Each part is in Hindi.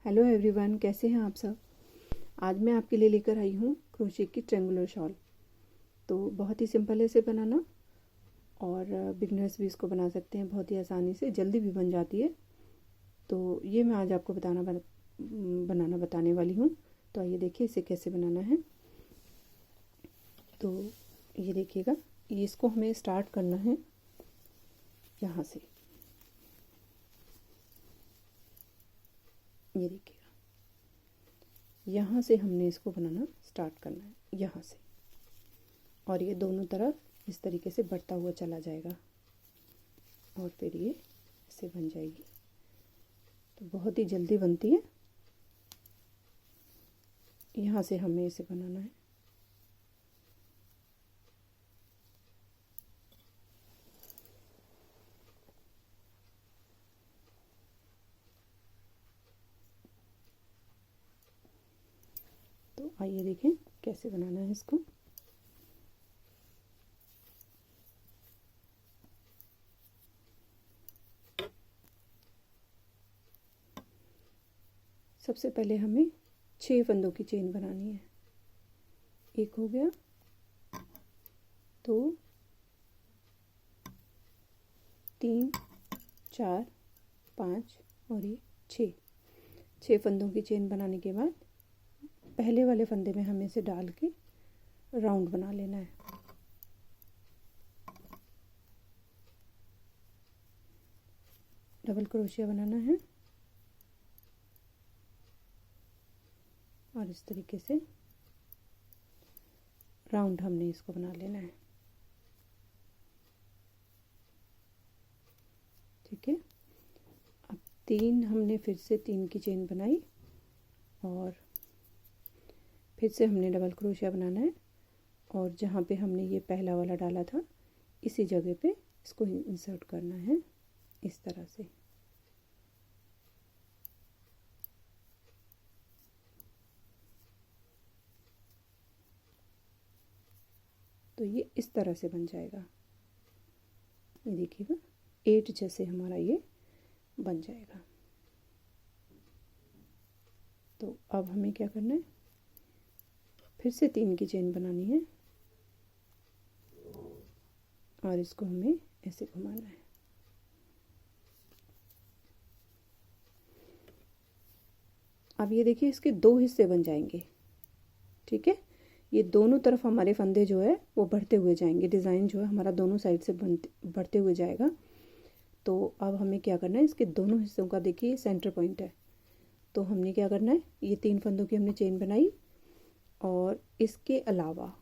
हेलो एवरीवन, कैसे हैं आप सब। आज मैं आपके लिए लेकर आई हूँ क्रोशे की ट्रेंगुलर शॉल। तो बहुत ही सिंपल है इसे बनाना और बिगनर्स भी इसको बना सकते हैं बहुत ही आसानी से, जल्दी भी बन जाती है। तो ये मैं आज आपको बनाना बताने वाली हूँ। तो आइए देखिए इसे कैसे बनाना है। तो ये देखिएगा, ये इसको हमें स्टार्ट करना है यहाँ से। ये देखिएगा, यहाँ से हमने इसको बनाना स्टार्ट करना है, यहाँ से। और ये दोनों तरफ इस तरीके से बढ़ता हुआ चला जाएगा और फिर ये ऐसे बन जाएगी। तो बहुत ही जल्दी बनती है। यहाँ से हमें इसे बनाना है। तो आइए देखें कैसे बनाना है इसको। सबसे पहले हमें 6 फंदों की चेन बनानी है। एक हो गया, 2, 3, 4, 5 और ये 6 फंदों की चेन बनाने के बाद पहले वाले फंदे में हमें इसे डाल के राउंड बना लेना है। डबल क्रोशिया बनाना है और इस तरीके से राउंड हमने इसको बना लेना है। ठीक है, अब 3 हमने फिर से 3 की चेन बनाई और फिर से हमने डबल क्रोशिया बनाना है और जहाँ पे हमने ये पहला वाला डाला था इसी जगह पे इसको इंसर्ट करना है इस तरह से। तो ये इस तरह से बन जाएगा। ये देखिएगा 8 जैसे हमारा ये बन जाएगा। तो अब हमें क्या करना है, फिर से 3 की चेन बनानी है और इसको हमें ऐसे घुमाना है। अब ये देखिए इसके 2 हिस्से बन जाएंगे। ठीक है, ये दोनों तरफ हमारे फंदे जो है वो बढ़ते हुए जाएंगे। डिज़ाइन जो है हमारा दोनों साइड से बढ़ते हुए जाएगा। तो अब हमें क्या करना है, इसके दोनों हिस्सों का देखिए सेंटर पॉइंट है। तो हमने क्या करना है, ये 3 फंदों की हमने चेन बनाई और इसके अलावा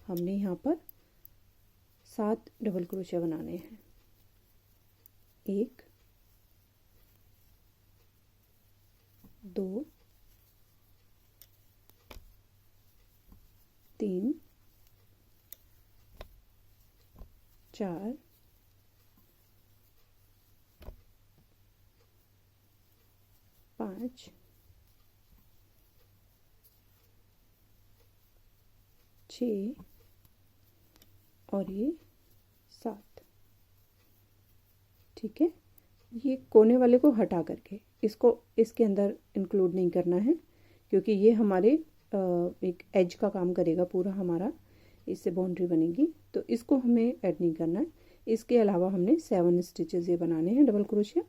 हमने यहाँ पर 7 डबल क्रोशिया बनाने हैं। 1, 2, 3, 4, 5, 6 और ये 7। ठीक है, ये कोने वाले को हटा करके इसको इसके अंदर इंक्लूड नहीं करना है, क्योंकि ये हमारे एक एज का काम करेगा पूरा हमारा, इससे बाउंड्री बनेगी। तो इसको हमें ऐड नहीं करना है। इसके अलावा हमने 7 स्टिचेस ये बनाने हैं डबल क्रोशिया।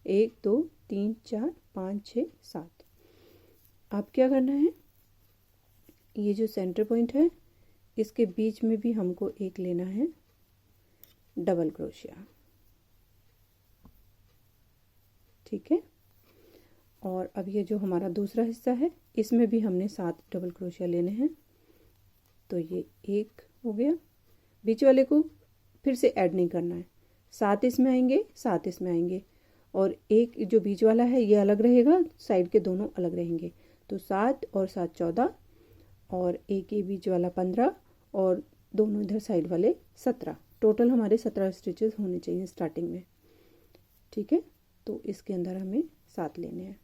1, 2, 3, 4, 5, 6, 7। अब क्या करना है, ये जो सेंटर पॉइंट है इसके बीच में भी हमको एक लेना है डबल क्रोशिया। ठीक है, और अब ये जो हमारा दूसरा हिस्सा है इसमें भी हमने 7 डबल क्रोशिया लेने हैं। तो ये 1 हो गया, बीच वाले को फिर से ऐड नहीं करना है। 7 इसमें आएंगे, 7 इसमें आएंगे और एक जो बीच वाला है ये अलग रहेगा, साइड के दोनों अलग रहेंगे। तो 7 और 7 14 और एक ये बीच वाला 15 और दोनों इधर साइड वाले 17। टोटल हमारे 17 स्टिचेस होने चाहिए स्टार्टिंग में। ठीक है, तो इसके अंदर हमें 7 लेने हैं।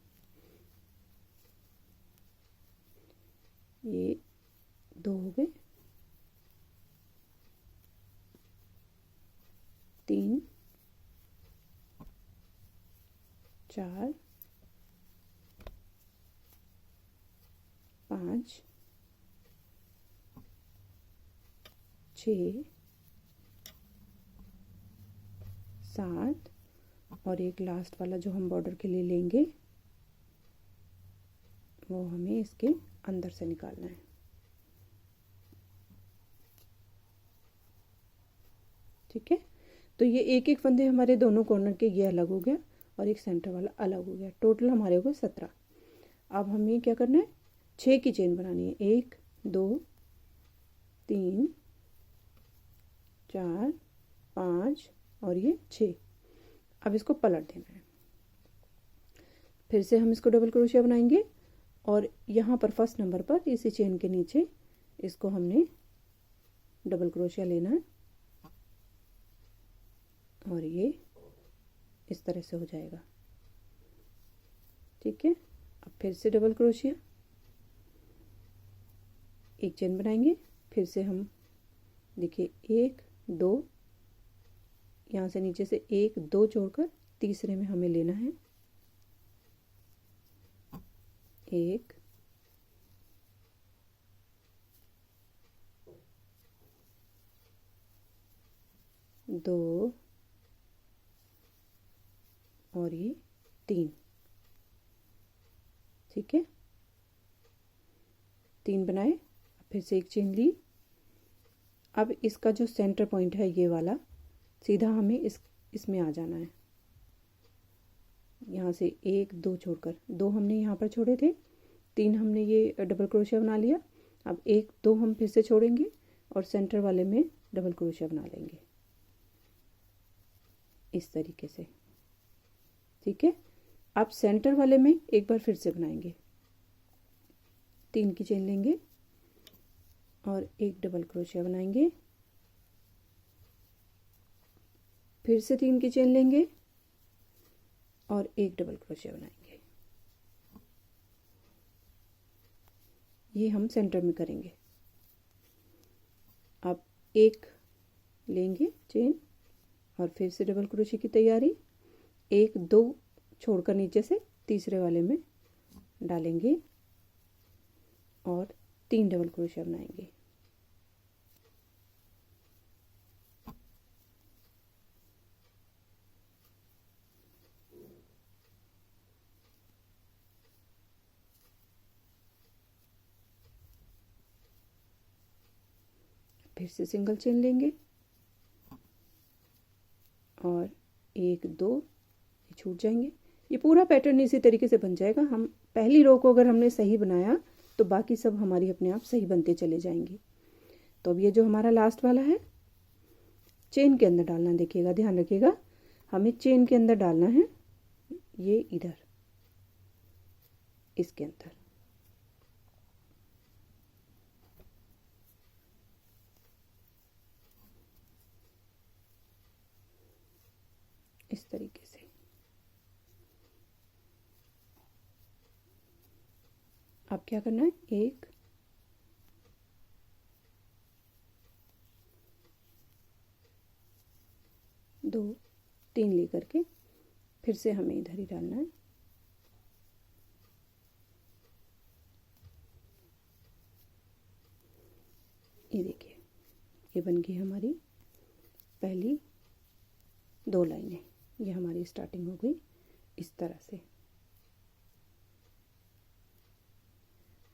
ये 2 हो गए, 3, 4, 5 6 7 और एक लास्ट वाला जो हम बॉर्डर के लिए लेंगे वो हमें इसके अंदर से निकालना है। ठीक है, तो ये एक एक फंदे हमारे दोनों कॉर्नर के ये अलग हो गया और एक सेंटर वाला अलग हो गया। टोटल हमारे हो गए 17। अब हमें क्या करना है, 6 की चेन बनानी है। 1 2 3 4 5 और ये 6। अब इसको पलट देना है। फिर से हम इसको डबल क्रोशिया बनाएंगे और यहाँ पर फर्स्ट नंबर पर इसी चेन के नीचे इसको हमने डबल क्रोशिया लेना है और ये इस तरह से हो जाएगा। ठीक है, अब फिर से डबल क्रोशिया, एक चेन बनाएंगे। फिर से हम देखिए 1 2, यहाँ से नीचे से 1 2 जोड़कर तीसरे में हमें लेना है 1 2 और ये 3। ठीक है, 3 बनाए। फिर से एक चेन ली। अब इसका जो सेंटर पॉइंट है ये वाला सीधा हमें इसमें आ जाना है। यहाँ से 1 2 छोड़कर 2 हमने यहाँ पर छोड़े थे, 3 हमने ये डबल क्रोशिया बना लिया। अब 1 2 हम फिर से छोड़ेंगे और सेंटर वाले में डबल क्रोशिया बना लेंगे इस तरीके से। ठीक है, अब सेंटर वाले में एक बार फिर से बनाएंगे। 3 की चेन लेंगे और एक डबल क्रोशिया बनाएंगे। फिर से 3 की चेन लेंगे और एक डबल क्रोशिया बनाएंगे। ये हम सेंटर में करेंगे। अब एक लेंगे चेन और फिर से डबल क्रोशिया की तैयारी। 1 2 छोड़कर नीचे से तीसरे वाले में डालेंगे और 3 डबल क्रोशिया बनाएंगे। फिर से सिंगल चेन लेंगे और 1 2 ये छूट जाएंगे। ये पूरा पैटर्न इसी तरीके से बन जाएगा। हम पहली रो को अगर हमने सही बनाया तो बाकी सब हमारी अपने आप सही बनते चले जाएंगे। तो अब ये जो हमारा लास्ट वाला है चेन के अंदर डालना, देखिएगा ध्यान रखिएगा, हमें चेन के अंदर डालना है, ये इधर इसके अंदर। इस तरीके से अब क्या करना है, 1 2 3 लेकर के फिर से हमें इधर ही डालना है। ये देखिए, ये बन गई हमारी पहली 2 लाइनें। ये हमारी स्टार्टिंग हो गई इस तरह से।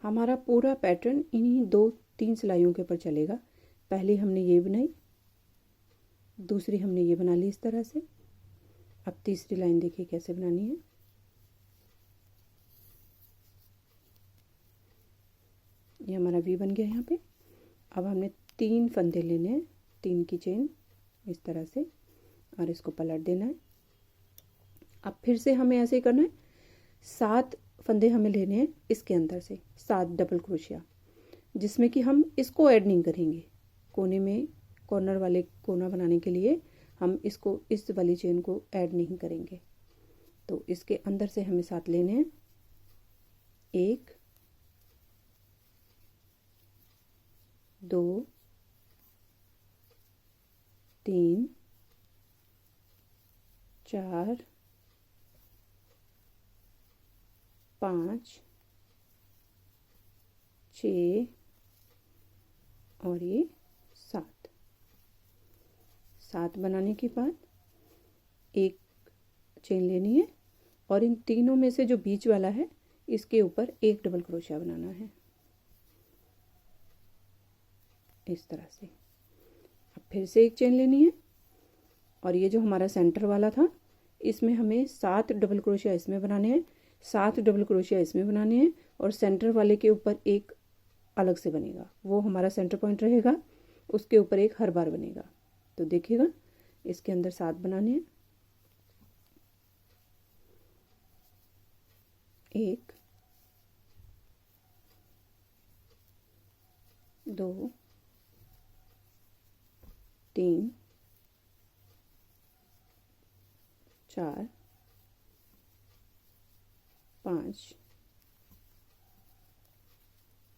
हमारा पूरा पैटर्न इन्हीं 2 3 सिलाइयों के ऊपर चलेगा। पहले हमने ये बनाई, दूसरी हमने ये बना ली इस तरह से। अब तीसरी लाइन देखिए कैसे बनानी है। ये हमारा वी बन गया यहाँ पे। अब हमने 3 फंदे लेने हैं, 3 की चेन इस तरह से और इसको पलट देना है। अब फिर से हमें ऐसे ही करना है। 7 फंदे हमें लेने हैं इसके अंदर से, 7 डबल क्रोशिया, जिसमें कि हम इसको ऐड नहीं करेंगे। कोने में कॉर्नर वाले कोना बनाने के लिए हम इसको इस वाली चेन को ऐड नहीं करेंगे। तो इसके अंदर से हमें 7 लेने हैं। 1 2 3 4 5 6 और ये 7। 7 बनाने के बाद एक चेन लेनी है और इन तीनों में से जो बीच वाला है इसके ऊपर एक डबल क्रोशिया बनाना है इस तरह से। अब फिर से एक चेन लेनी है और ये जो हमारा सेंटर वाला था इसमें हमें 7 डबल क्रोशिया इसमें बनाने हैं, 7 डबल क्रोशिया इसमें बनाने हैं और सेंटर वाले के ऊपर एक अलग से बनेगा, वो हमारा सेंटर पॉइंट रहेगा, उसके ऊपर एक हर बार बनेगा। तो देखिएगा इसके अंदर 7 बनाने हैं। 1 2 3 4 5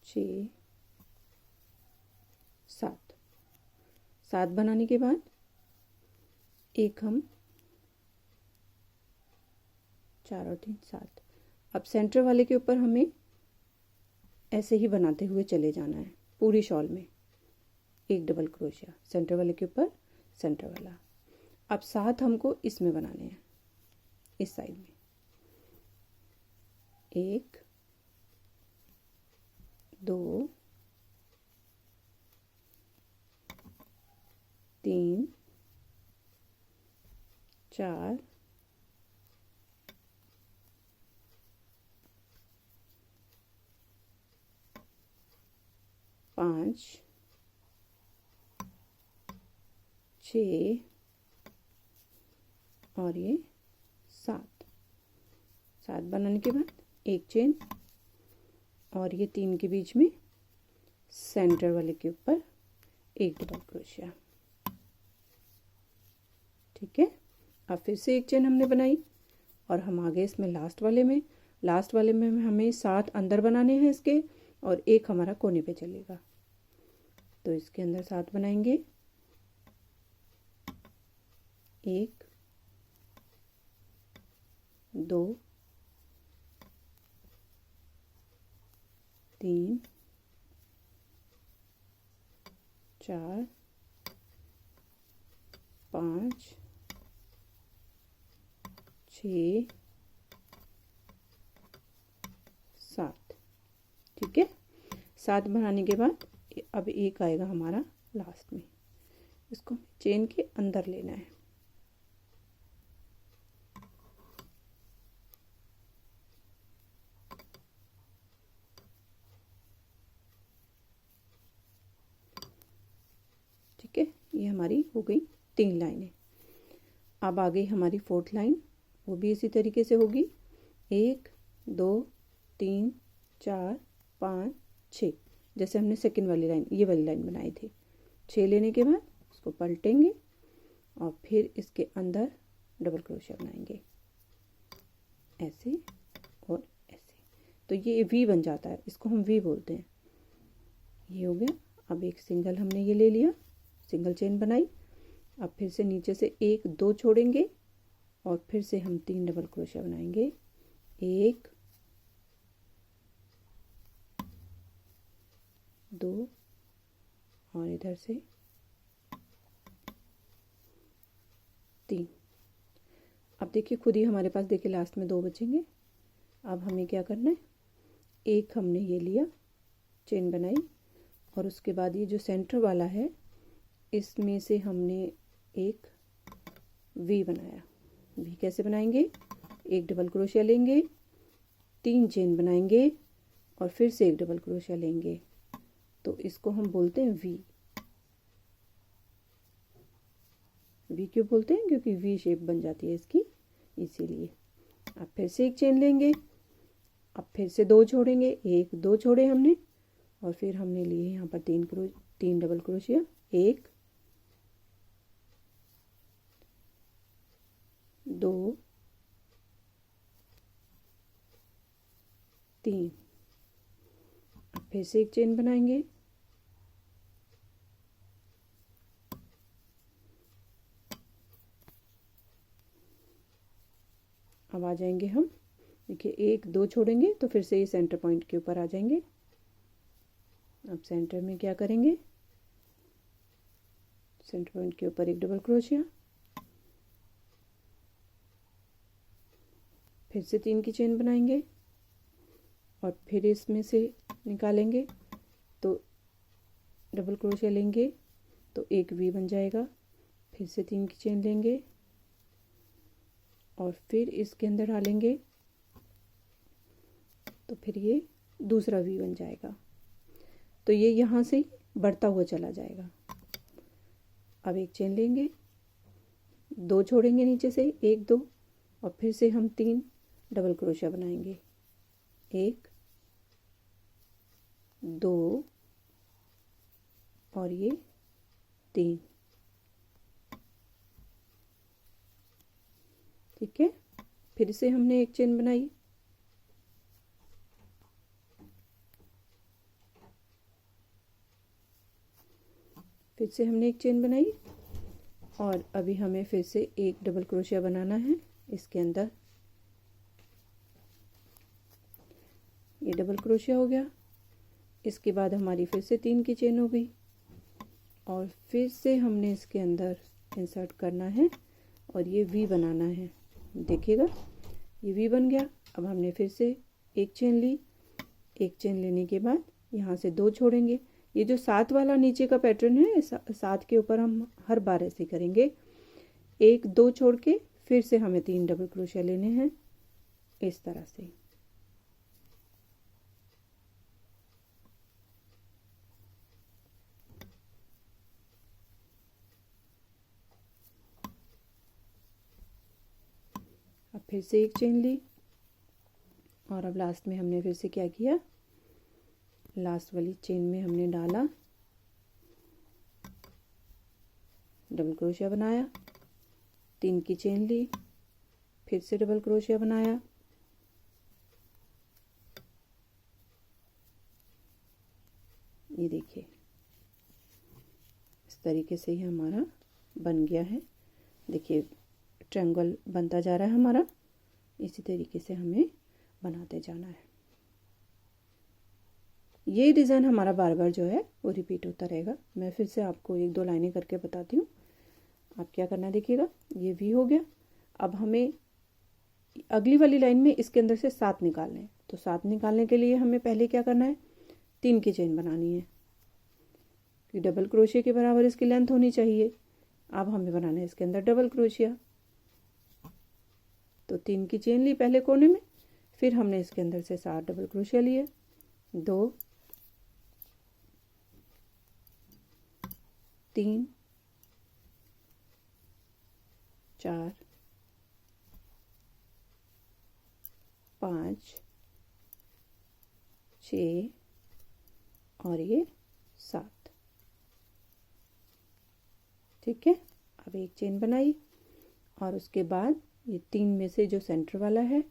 6 7। 7 बनाने के बाद एक हम 4 और 3 7। अब सेंटर वाले के ऊपर हमें ऐसे ही बनाते हुए चले जाना है पूरी शॉल में, एक डबल क्रोशिया सेंटर वाले के ऊपर सेंटर वाला। अब 7 हमको इसमें बनाने हैं इस साइड में। 1 2 3 4 5 6 और ये 7। 7 बनाने के बाद एक चेन और ये 3 के बीच में सेंटर वाले के ऊपर एक डबल क्रोशिया। ठीक है, अब फिर से एक चेन हमने बनाई और हम आगे इसमें लास्ट वाले में हमें 7 अंदर बनाने हैं इसके और एक हमारा कोने पे चलेगा। तो इसके अंदर 7 बनाएंगे। 1 2 3 4 5 6 7। ठीक है, 7 बनाने के बाद अब एक आएगा हमारा लास्ट में, इसको चेन के अंदर लेना है। ठीक है, ये हमारी हो गई 3 लाइनें। अब आ गई हमारी 4th लाइन, वो भी इसी तरीके से होगी। 1 2 3 4 5 6, जैसे हमने सेकंड वाली लाइन ये वाली लाइन बनाई थी। 6 लेने के बाद उसको पलटेंगे और फिर इसके अंदर डबल क्रोशिया बनाएंगे ऐसे और ऐसे। तो ये वी बन जाता है, इसको हम वी बोलते हैं। ये हो गया। अब एक सिंगल हमने ये ले लिया, सिंगल चेन बनाई। अब फिर से नीचे से 1 2 छोड़ेंगे और फिर से हम 3 डबल क्रोशिया बनाएंगे। 1 2 और इधर से 3। अब देखिए खुद ही हमारे पास देखिए लास्ट में 2 बचेंगे। अब हमें क्या करना है, एक हमने ये लिया चेन बनाई और उसके बाद ये जो सेंटर वाला है इसमें से हमने एक वी बनाया। वी कैसे बनाएंगे, एक डबल क्रोशिया लेंगे, 3 चेन बनाएंगे और फिर से एक डबल क्रोशिया लेंगे। तो इसको हम बोलते हैं वी। वी क्यों बोलते हैं, क्योंकि वी शेप बन जाती है इसकी, इसीलिए। अब फिर से एक चेन लेंगे, अब फिर से 2 छोड़ेंगे, 1 2 छोड़े हमने और फिर हमने लिए यहाँ पर 3 डबल क्रोशिया। 1 2 3। अब फिर से एक चेन बनाएंगे, अब आ जाएंगे हम, देखिए 1 2 छोड़ेंगे तो फिर से ये सेंटर पॉइंट के ऊपर आ जाएंगे अब सेंटर में क्या करेंगे, सेंटर पॉइंट के ऊपर एक डबल क्रोशिया, फिर से 3 की चेन बनाएंगे और फिर इसमें से निकालेंगे तो डबल क्रोशिया लेंगे तो एक वी बन जाएगा, फिर से 3 की चेन लेंगे और फिर इसके अंदर डालेंगे तो फिर ये दूसरा वी बन जाएगा। तो ये यहाँ से बढ़ता हुआ चला जाएगा। अब एक चेन लेंगे, 2 छोड़ेंगे नीचे से, 1 2 और फिर से हम 3 डबल क्रोशिया बनाएंगे, 1 2 और ये 3। ठीक है, फिर से हमने एक चेन बनाई, फिर से हमने एक चेन बनाई और अभी हमें फिर से एक डबल क्रोशिया बनाना है इसके अंदर। ये डबल क्रोशिया हो गया, इसके बाद हमारी फिर से 3 की चेन हो गई और फिर से हमने इसके अंदर इंसर्ट करना है और ये वी बनाना है। देखिएगा ये वी बन गया। अब हमने फिर से एक चेन ली, एक चेन लेने के बाद यहाँ से 2 छोड़ेंगे। ये जो 7 वाला नीचे का पैटर्न है, 7 के ऊपर हम हर बार ऐसे करेंगे, 1 2 छोड़ के फिर से हमें 3 डबल क्रोशिया लेने हैं इस तरह से। अब फिर से एक चेन ली और अब लास्ट में हमने फिर से क्या किया, लास्ट वाली चेन में हमने डाला, डबल क्रोशिया बनाया, 3 की चेन ली, फिर से डबल क्रोशिया बनाया, ये देखिए इस तरीके से ही हमारा बन गया है। देखिए ट्रायंगल बनता जा रहा है हमारा, इसी तरीके से हमें बनाते जाना है। ये डिज़ाइन हमारा बार बार जो है वो रिपीट होता रहेगा। मैं फिर से आपको 1 2 लाइनें करके बताती हूँ। आप क्या करना देखिएगा, ये वी हो गया। अब हमें अगली वाली लाइन में इसके अंदर से 7 निकालने हैं। तो 7 निकालने के लिए हमें पहले क्या करना है, 3 की चेन बनानी है कि डबल क्रोशिया के बराबर इसकी लेंथ होनी चाहिए। अब हमें बनाना है इसके अंदर डबल क्रोशिया। तो 3 की चेन ली पहले कोने में, फिर हमने इसके अंदर से 7 डबल क्रोशिया लिए, 2 3 4 5 6 और ये 7। ठीक है, अब एक चेन बनाई और उसके बाद ये 3 में से जो सेंटर वाला है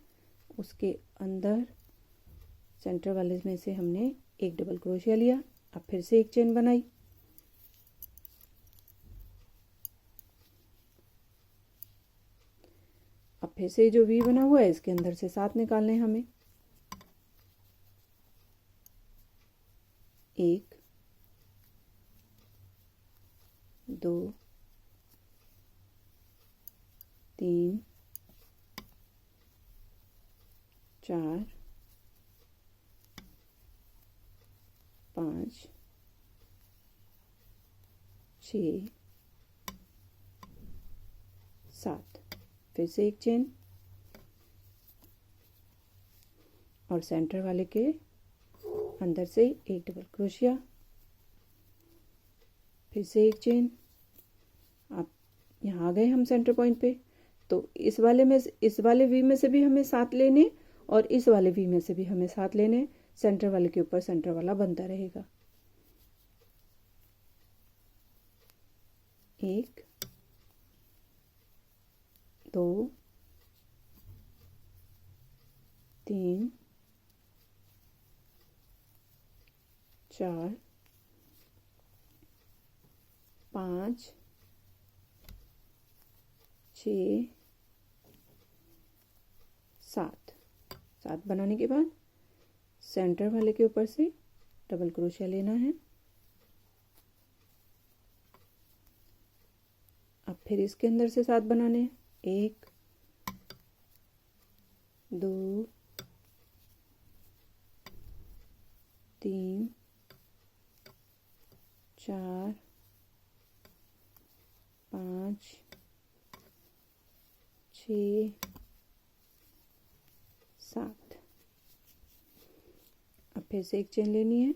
उसके अंदर सेंटर वाले में से हमने एक डबल क्रोशिया लिया। अब फिर से एक चेन बनाई, अब फिर से जो वी बना हुआ है इसके अंदर से 7 निकालने हैं हमें, 1 2 3 4 5 6 7। फिर से एक चेन और सेंटर वाले के अंदर से एक डबल क्रोशिया, फिर से एक चेन। अब यहाँ आ गए हम सेंटर पॉइंट पे, तो इस वाले वी में से भी हमें 7 लेने और इस वाले वी में से भी हमें 7 लेने। सेंटर वाले के ऊपर सेंटर वाला बनता रहेगा। 1 2 3 4 5 6 7 बनाने के बाद सेंटर वाले के ऊपर से डबल क्रोशिया लेना है। अब फिर इसके अंदर से 7 बनाने हैं। 1 2 3 4 5 6 7। अब फिर से एक चेन लेनी है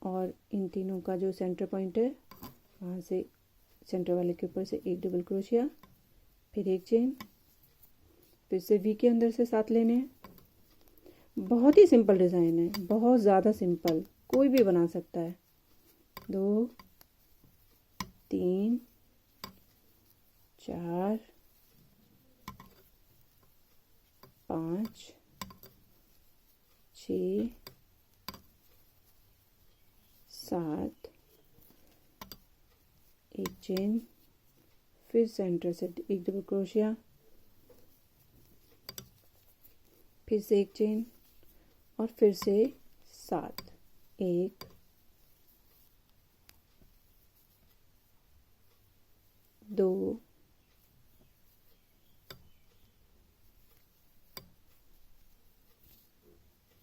और इन तीनों का जो सेंटर पॉइंट है वहाँ से सेंटर वाले के ऊपर से एक डबल क्रोशिया, फिर एक चेन, फिर से वी के अंदर से 7 लेने हैं। बहुत ही सिंपल डिज़ाइन है, बहुत ज़्यादा सिंपल, कोई भी बना सकता है। 2 3 4 5 6 7, एक चेन, फिर सेंटर से एक डबल क्रोशिया, फिर से एक चेन और फिर से 7। 1 2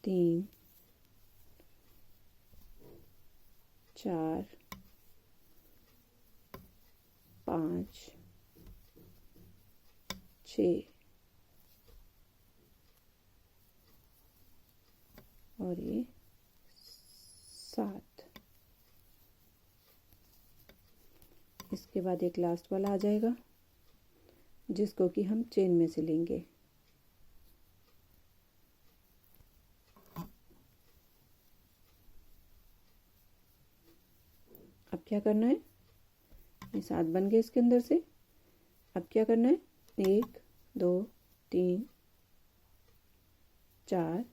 3 4 5 6 और ये 7। इसके बाद एक लास्ट वाला आ जाएगा जिसको कि हम चेन में से लेंगे। अब क्या करना है, ये 7 बन गए इसके अंदर से। अब क्या करना है, 1 2 3 4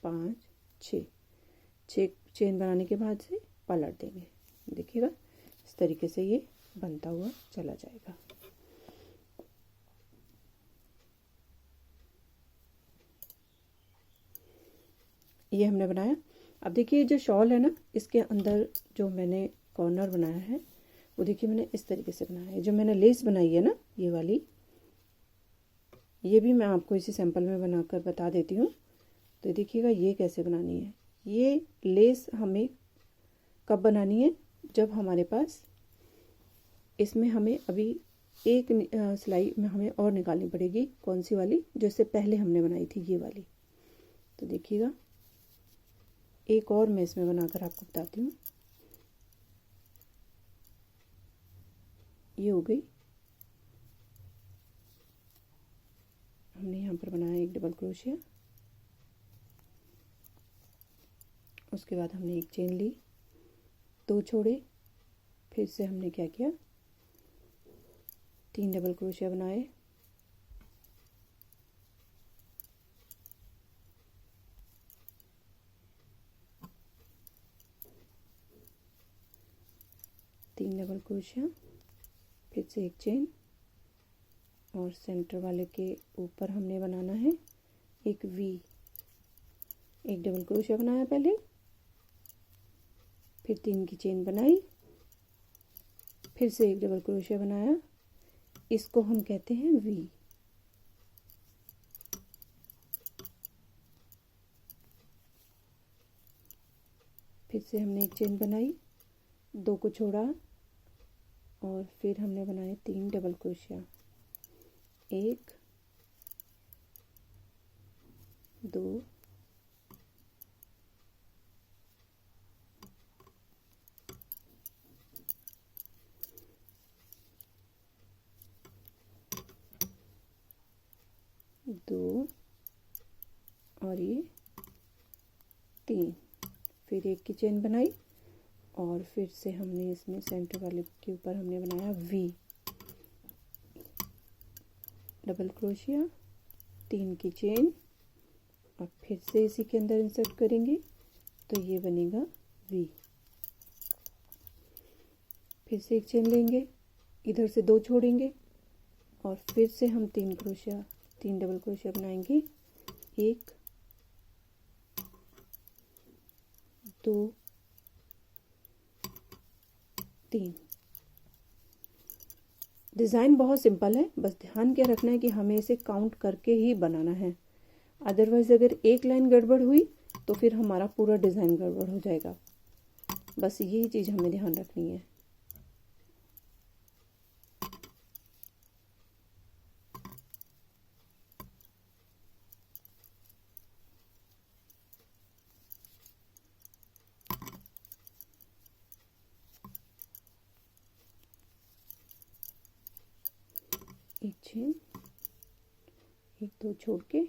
5 6 चेन बनाने के बाद से पलट देंगे। देखिएगा इस तरीके से ये बनता हुआ चला जाएगा। ये हमने बनाया। अब देखिए जो शॉल है ना, इसके अंदर जो मैंने कॉर्नर बनाया है वो देखिए मैंने इस तरीके से बनाया है। जो मैंने लेस बनाई है ना ये वाली, ये भी मैं आपको इसी सैंपल में बनाकर बता देती हूँ। तो देखिएगा ये कैसे बनानी है। ये लेस हमें कब बनानी है, जब हमारे पास इसमें हमें अभी एक सिलाई में हमें और निकालनी पड़ेगी। कौन सी वाली, जो इससे पहले हमने बनाई थी ये वाली। तो देखिएगा एक और मैं इसमें बनाकर आपको बताती हूँ। ये हो गई, हमने यहाँ पर बनाया एक डबल क्रोशिया, उसके बाद हमने एक चेन ली, 2 छोड़े, फिर से हमने क्या किया, 3 डबल क्रोशिया बनाए, तीन डबल क्रोशिया, फिर से एक चेन और सेंटर वाले के ऊपर हमने बनाना है एक वी। एक डबल क्रोशिया बनाया पहले, फिर 3 की चेन बनाई, फिर से एक डबल क्रोशिया बनाया, इसको हम कहते हैं वी। फिर से हमने एक चेन बनाई, 2 को छोड़ा और फिर हमने बनाए 3 डबल क्रोशिया, 1 2 2 और ये 3, फिर एक की चेन बनाई और फिर से हमने इसमें सेंटर वाले के ऊपर हमने बनाया वी, डबल क्रोशिया, 3 की चेन और फिर से इसी के अंदर इंसर्ट करेंगे तो ये बनेगा वी। फिर से एक चेन लेंगे, इधर से 2 छोड़ेंगे और फिर से हम 3 क्रोशिया 3 डबल क्रोशिया बनाएंगे, 1 2 3। डिज़ाइन बहुत सिंपल है, बस ध्यान क्या रखना है कि हमें इसे काउंट करके ही बनाना है, अदरवाइज़ अगर एक लाइन गड़बड़ हुई तो फिर हमारा पूरा डिज़ाइन गड़बड़ हो जाएगा। बस यही चीज़ हमें ध्यान रखनी है। एक चेन, एक दो छोड़ के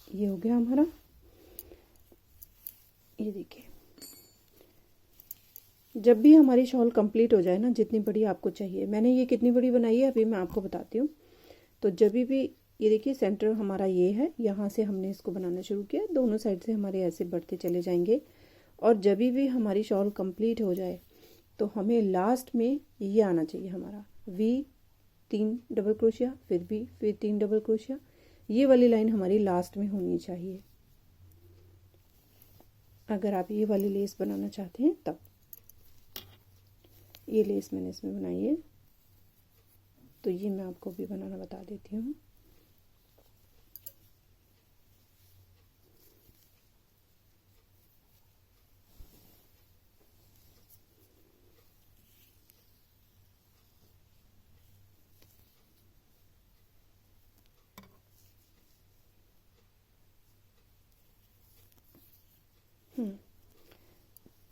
ये हो गया हमारा। ये देखिए, जब भी हमारी शॉल कंप्लीट हो जाए ना, जितनी बड़ी आपको चाहिए, मैंने ये कितनी बड़ी बनाई है अभी मैं आपको बताती हूँ। तो जब भी ये देखिए सेंटर हमारा ये है, यहाँ से हमने इसको बनाना शुरू किया, दोनों साइड से हमारे ऐसे बढ़ते चले जाएंगे। और जब भी हमारी शॉल कंप्लीट हो जाए तो हमें लास्ट में ये आना चाहिए हमारा वी, 3 डबल क्रोशिया, फिर वी, फिर 3 डबल क्रोशिया। ये वाली लाइन हमारी लास्ट में होनी चाहिए, अगर आप ये वाली लेस बनाना चाहते हैं तब। ये लेस मैंने इसमें बनाई है, तो ये मैं आपको भी बनाना बता देती हूँ।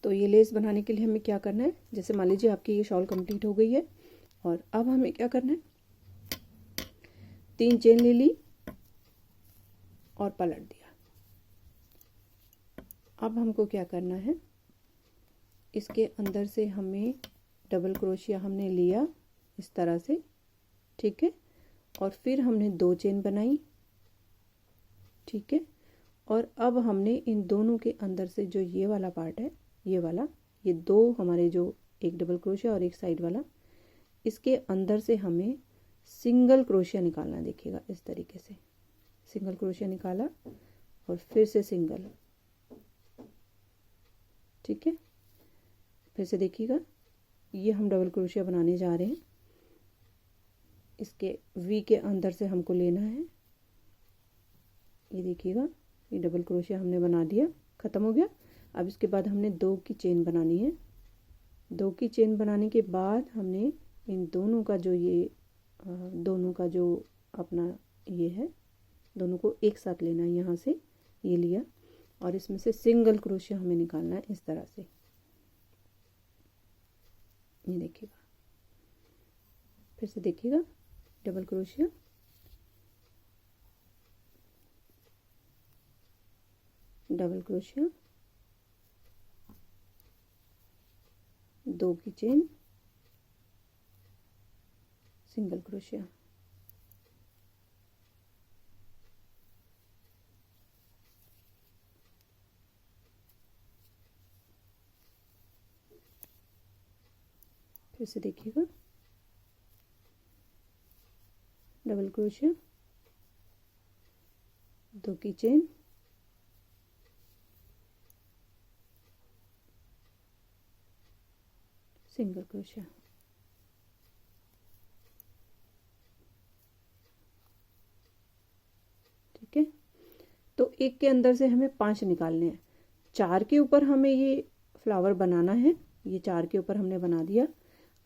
तो ये लेस बनाने के लिए हमें क्या करना है, जैसे मान लीजिए आपकी ये शॉल कंप्लीट हो गई है, और अब हमें क्या करना है, 3 चेन ले ली और पलट दिया। अब हमको क्या करना है, इसके अंदर से हमें डबल क्रोशिया हमने लिया इस तरह से, ठीक है, और फिर हमने 2 चेन बनाई, ठीक है। और अब हमने इन दोनों के अंदर से जो ये वाला पार्ट है, ये वाला, ये 2 हमारे जो एक डबल क्रोशिया और एक साइड वाला, इसके अंदर से हमें सिंगल क्रोशिया निकालना। देखिएगा इस तरीके से सिंगल क्रोशिया निकाला और फिर से सिंगल, ठीक है। फिर से देखिएगा, ये हम डबल क्रोशिया बनाने जा रहे हैं, इसके वी के अंदर से हमको लेना है। ये देखिएगा, ये डबल क्रोशिया हमने बना दिया, ख़त्म हो गया। अब इसके बाद हमने 2 की चेन बनानी है। 2 की चेन बनाने के बाद हमने इन दोनों का जो ये दोनों का जो अपना ये है, दोनों को एक साथ लेना है। यहाँ से ये लिया और इसमें से सिंगल क्रोशिया हमें निकालना है इस तरह से। ये देखिएगा, फिर से देखिएगा, डबल क्रोशिया, डबल क्रोशिया, 2 की चेन, सिंगल क्रोशिया। फिर से देखिएगा, डबल क्रोशिया, 2 की चेन, सिंगल क्रोशिया। ठीक है, तो एक के अंदर से हमें 5 निकालने हैं। 4 के ऊपर हमें ये फ्लावर बनाना है, ये 4 के ऊपर हमने बना दिया।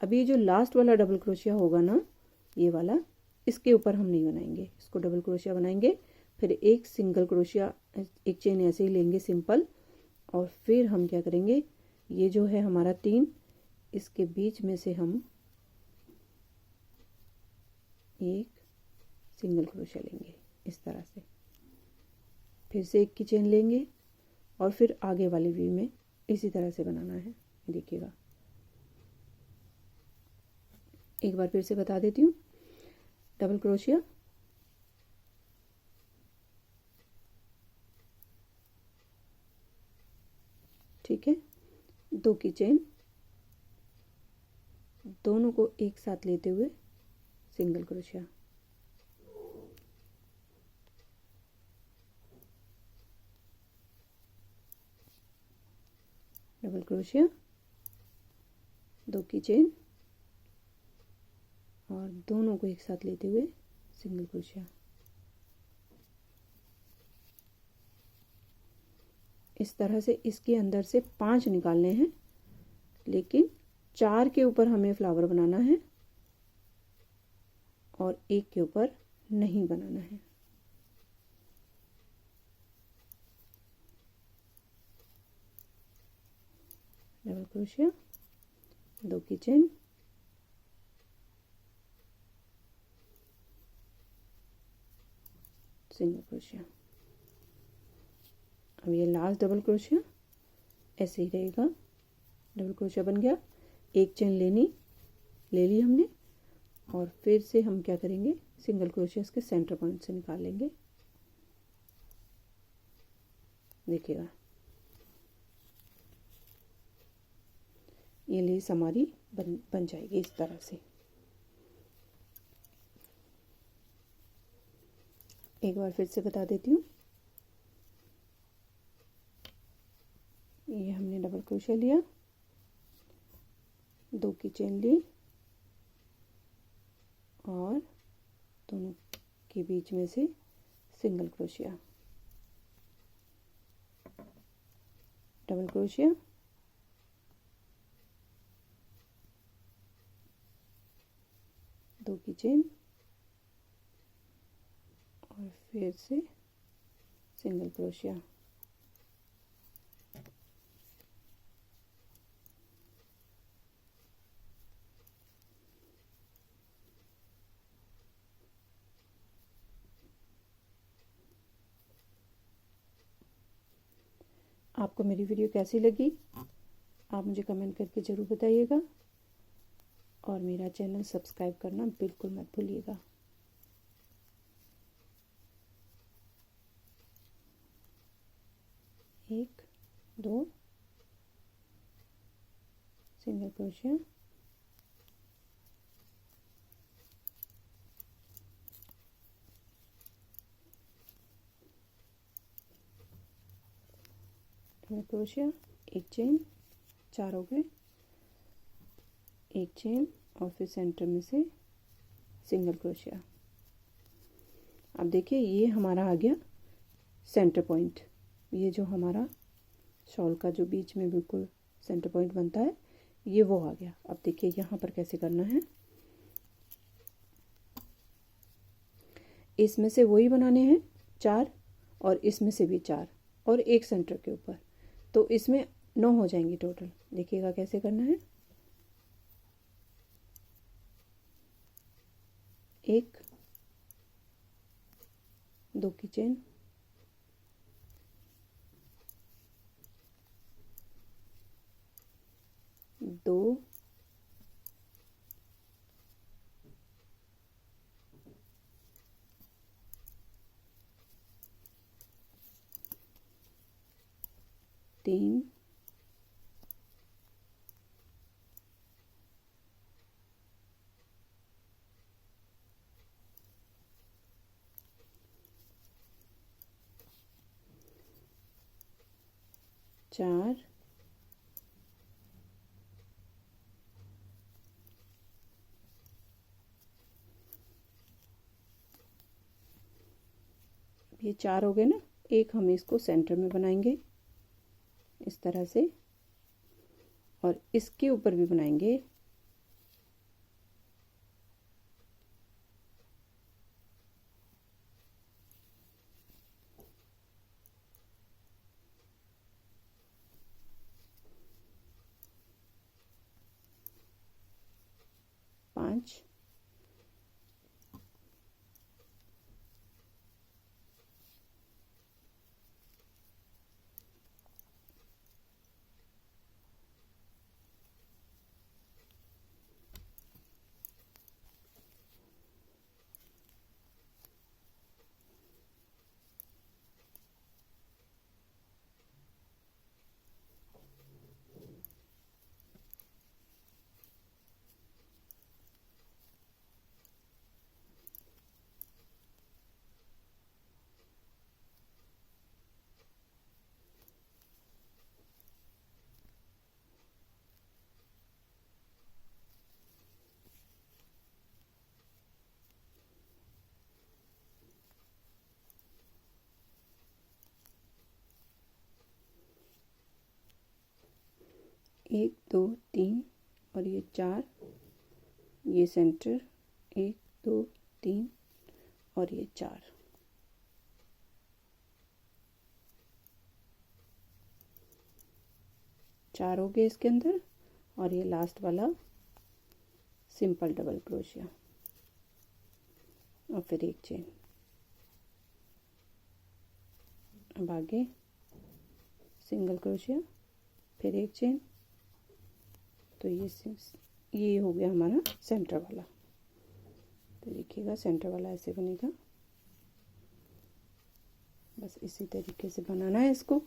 अभी जो लास्ट वाला डबल क्रोशिया होगा ना, ये वाला, इसके ऊपर हम नहीं बनाएंगे, इसको डबल क्रोशिया बनाएंगे, फिर एक सिंगल क्रोशिया, एक चेन ऐसे ही लेंगे सिंपल, और फिर हम क्या करेंगे, ये जो है हमारा 3, इसके बीच में से हम एक सिंगल क्रोशिया लेंगे इस तरह से, फिर से एक की चेन लेंगे, और फिर आगे वाली वी में इसी तरह से बनाना है। देखिएगा, एक बार फिर से बता देती हूँ, डबल क्रोशिया, ठीक है, 2 की चेन, दोनों को एक साथ लेते हुए सिंगल क्रोशिया, डबल क्रोशिया, 2 की चेन, और दोनों को एक साथ लेते हुए सिंगल क्रोशिया। इस तरह से इसके अंदर से 5 निकालने हैं, लेकिन 4 के ऊपर हमें फ्लावर बनाना है और एक के ऊपर नहीं बनाना है। डबल क्रोशिया, 2 की चेन, सिंगल क्रोशिया। अब ये लास्ट डबल क्रोशिया ऐसे ही रहेगा, डबल क्रोशिया बन गया, एक चेन ले ली हमने, और फिर से हम क्या करेंगे, सिंगल क्रोशिया इसके सेंटर पॉइंट से निकाल लेंगे। देखिएगा, ये लेस हमारी बन जाएगी इस तरह से। एक बार फिर से बता देती हूँ, ये हमने डबल क्रोशिया लिया, 2 की चेन ली, और दोनों के बीच में से सिंगल क्रोशिया, डबल क्रोशिया, दो की चेन, और फिर से सिंगल क्रोशिया। आपको मेरी वीडियो कैसी लगी, आप मुझे कमेंट करके ज़रूर बताइएगा, और मेरा चैनल सब्सक्राइब करना बिल्कुल मत भूलिएगा। एक, 2 सिंगल क्रोशिया, डबल क्रोशिया, एक चेन, 4 हो गए, एक चेन, और फिर सेंटर में से सिंगल क्रोशिया। अब देखिए, ये हमारा आ गया सेंटर पॉइंट, ये जो हमारा शॉल का जो बीच में बिल्कुल सेंटर पॉइंट बनता है, ये वो आ गया। अब देखिए यहाँ पर कैसे करना है, इसमें से वही बनाने हैं 4, और इसमें से भी 4, और एक सेंटर के ऊपर, तो इसमें 9 हो जाएंगी टोटल। देखिएगा कैसे करना है, 1, 2 की चेन, 2 3 4 ये 4 हो गए ना। एक हम इसको सेंटर में बनाएंगे इस तरह से, और इसके ऊपर भी बनाएंगे। पाँच, एक, दो, तीन और ये 4, ये सेंटर, 1, 2, 3 और ये 4। चार हो गए इसके अंदर, और ये लास्ट वाला सिंपल डबल क्रोशिया और फिर एक चेन। अब आगे सिंगल क्रोशिया, फिर एक चेन। तो ये हो गया हमारा सेंटर वाला। तो देखिएगा सेंटर वाला ऐसे बनेगा। बस इसी तरीके से बनाना है इसको।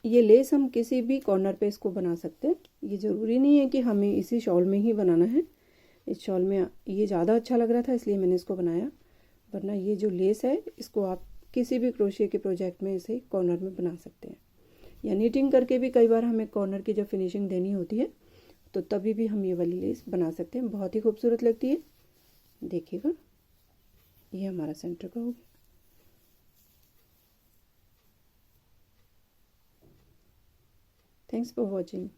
ये लेस हम किसी भी कॉर्नर पे इसको बना सकते हैं। ये ज़रूरी नहीं है कि हमें इसी शॉल में ही बनाना है। इस शॉल में ये ज़्यादा अच्छा लग रहा था इसलिए मैंने इसको बनाया, वरना ये जो लेस है इसको आप किसी भी क्रोशिया के प्रोजेक्ट में इसे कॉर्नर में बना सकते हैं। या नीटिंग करके भी कई बार हमें कॉर्नर की जब फिनिशिंग देनी होती है तो तभी भी हम ये वाली लेस बना सकते हैं। बहुत ही खूबसूरत लगती है। देखिएगा ये हमारा सेंटर का हो गया। Thanks for watching.